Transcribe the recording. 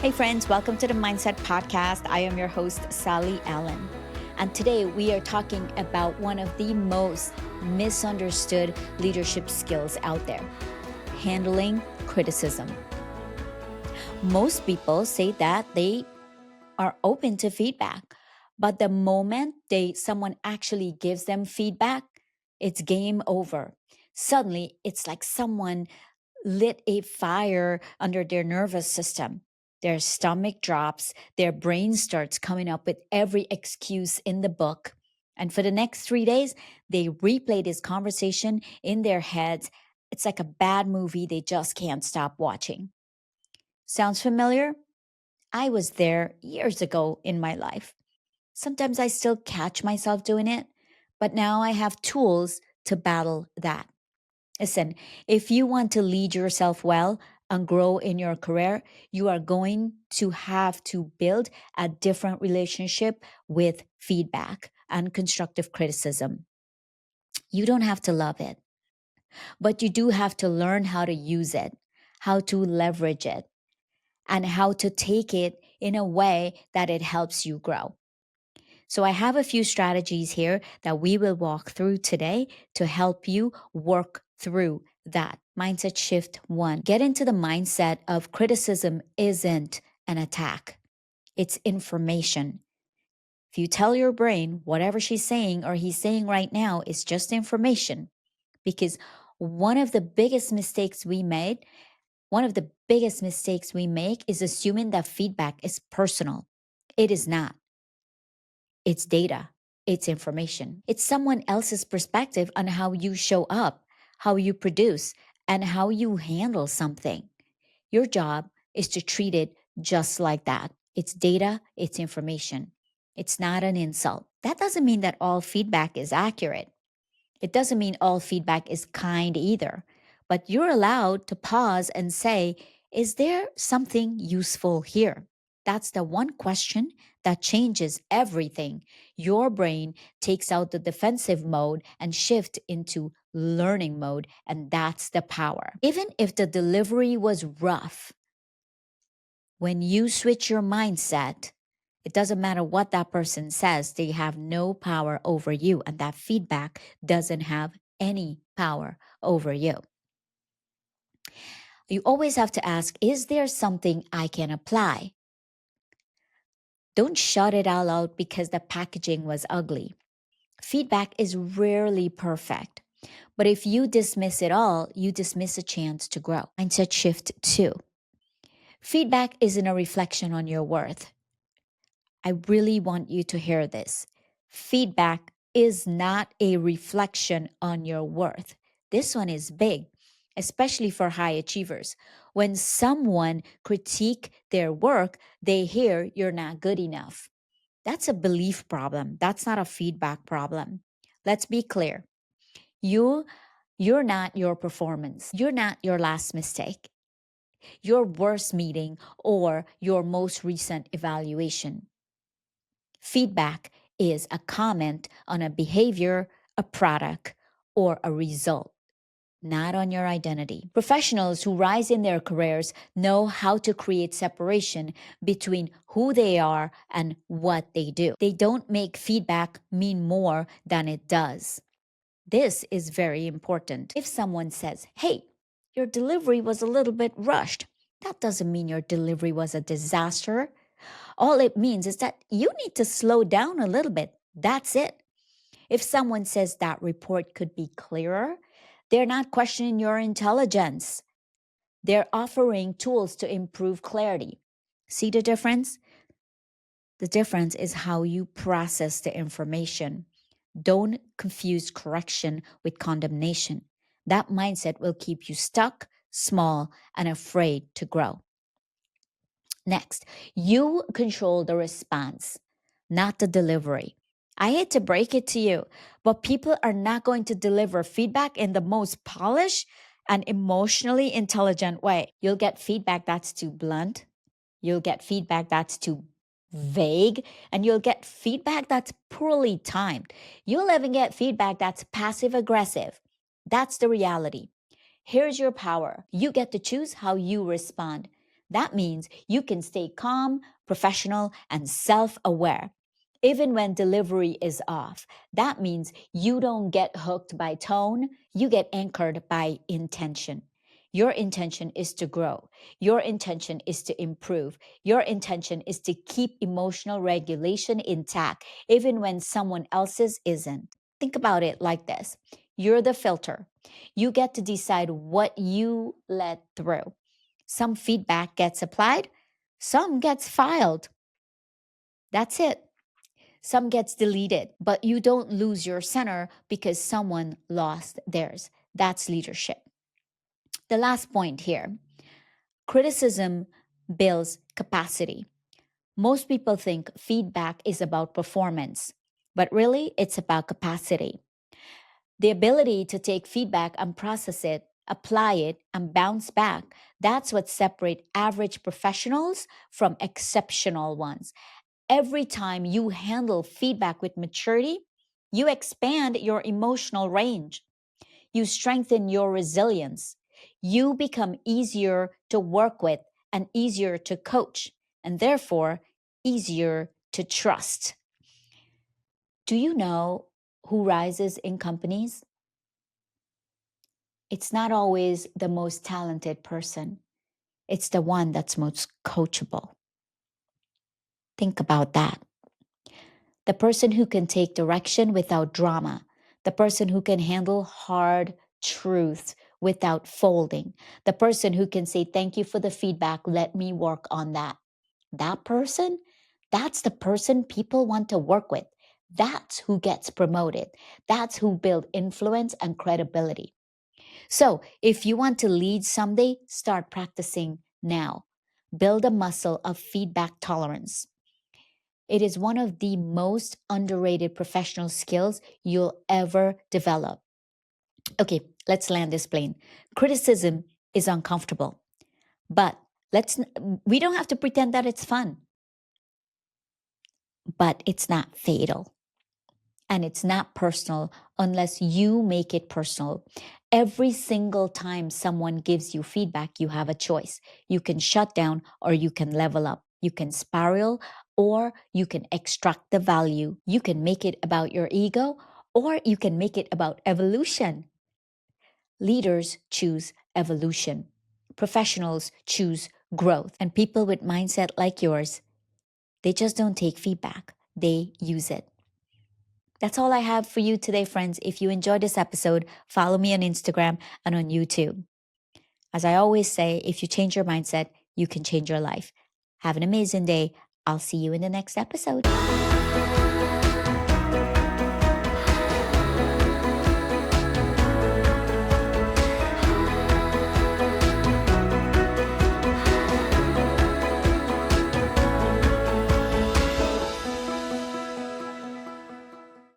Hey friends, welcome to the Mindset Podcast. I am your host, Sally Allen. And today we are talking about one of the most misunderstood leadership skills out there, handling criticism. Most people say that they are open to feedback, but the moment someone actually gives them feedback, it's game over. Suddenly, it's like someone lit a fire under their nervous system. Their stomach drops, their brain starts coming up with every excuse in the book. And for the next 3 days, they replay this conversation in their heads. It's like a bad movie they just can't stop watching. Sounds familiar? I was there years ago in my life. Sometimes I still catch myself doing it, but now I have tools to battle that. Listen, if you want to lead yourself well and grow in your career, you are going to have to build a different relationship with feedback and constructive criticism. You don't have to love it, but you do have to learn how to use it, how to leverage it, and how to take it in a way that it helps you grow. So, I have a few strategies here that we will walk through today to help you work through that. Mindset shift one, get into the mindset of criticism isn't an attack, it's information. If you tell your brain whatever she's saying or he's saying right now is just information, because one of the biggest mistakes we made, one of the biggest mistakes we make is assuming that feedback is personal. It is not. It's data, it's information. It's someone else's perspective on how you show up, how you produce, and how you handle something. Your job is to treat it just like that. It's data, it's information. It's not an insult. That doesn't mean that all feedback is accurate. It doesn't mean all feedback is kind either. But you're allowed to pause and say, is there something useful here? That's the one question that changes everything. Your brain takes out the defensive mode and shift into learning mode, and that's the power. Even if the delivery was rough, when you switch your mindset, it doesn't matter what that person says, they have no power over you, and that feedback doesn't have any power over you. You always have to ask, is there something I can apply? Don't shut it all out because the packaging was ugly. Feedback is rarely perfect, but if you dismiss it all, you dismiss a chance to grow. Mindset shift two. Feedback isn't a reflection on your worth. I really want you to hear this. Feedback is not a reflection on your worth. This one is big, especially for high achievers. When someone critique their work, they hear you're not good enough. That's a belief problem. That's not a feedback problem. Let's be clear. You're not your performance. You're not your last mistake, your worst meeting, or your most recent evaluation. Feedback is a comment on a behavior, a product, or a result, not on your identity. Professionals who rise in their careers know how to create separation between who they are and what they do. They don't make feedback mean more than it does. This is very important. If someone says, hey, your delivery was a little bit rushed, that doesn't mean your delivery was a disaster. All it means is that you need to slow down a little bit. That's it. If someone says that report could be clearer, they're not questioning your intelligence. They're offering tools to improve clarity. See the difference? The difference is how you process the information. Don't confuse correction with condemnation. That mindset will keep you stuck, small, and afraid to grow. Next, you control the response, not the delivery. I hate to break it to you, but people are not going to deliver feedback in the most polished and emotionally intelligent way. You'll get feedback that's too blunt. You'll get feedback that's too vague, and you'll get feedback that's poorly timed. You'll even get feedback that's passive aggressive. That's the reality. Here's your power. You get to choose how you respond. That means you can stay calm, professional, and self aware. Even when delivery is off, that means you don't get hooked by tone, you get anchored by intention. Your intention is to grow. Your intention is to improve. Your intention is to keep emotional regulation intact, even when someone else's isn't. Think about it like this: you're the filter. You get to decide what you let through. Some feedback gets applied, some gets filed. That's it. Some gets deleted, but you don't lose your center because someone lost theirs. That's leadership. The last point here: criticism builds capacity. Most people think feedback is about performance, but really it's about capacity. The ability to take feedback and process it, apply it, and bounce back. That's what separates average professionals from exceptional ones. Every time you handle feedback with maturity, you expand your emotional range. You strengthen your resilience. You become easier to work with and easier to coach, and therefore easier to trust. Do you know who rises in companies? It's not always the most talented person, it's the one that's most coachable. Think about that. The person who can take direction without drama, the person who can handle hard truths without folding, the person who can say, "Thank you for the feedback, let me work on that." That person, that's the person people want to work with. That's who gets promoted. That's who build influence and credibility. So, if you want to lead someday, start practicing now. Build a muscle of feedback tolerance. It is one of the most underrated professional skills you'll ever develop. Okay, let's land this plane. Criticism is uncomfortable, but we don't have to pretend that it's fun, but it's not fatal. And it's not personal unless you make it personal. Every single time someone gives you feedback, you have a choice. You can shut down or you can level up. You can spiral or you can extract the value. You can make it about your ego or you can make it about evolution. Leaders choose evolution. Professionals choose growth. And people with mindset like yours, they just don't take feedback. They use it. That's all I have for you today, friends. If you enjoyed this episode, follow me on Instagram and on YouTube. As I always say, if you change your mindset, you can change your life. Have an amazing day. I'll see you in the next episode.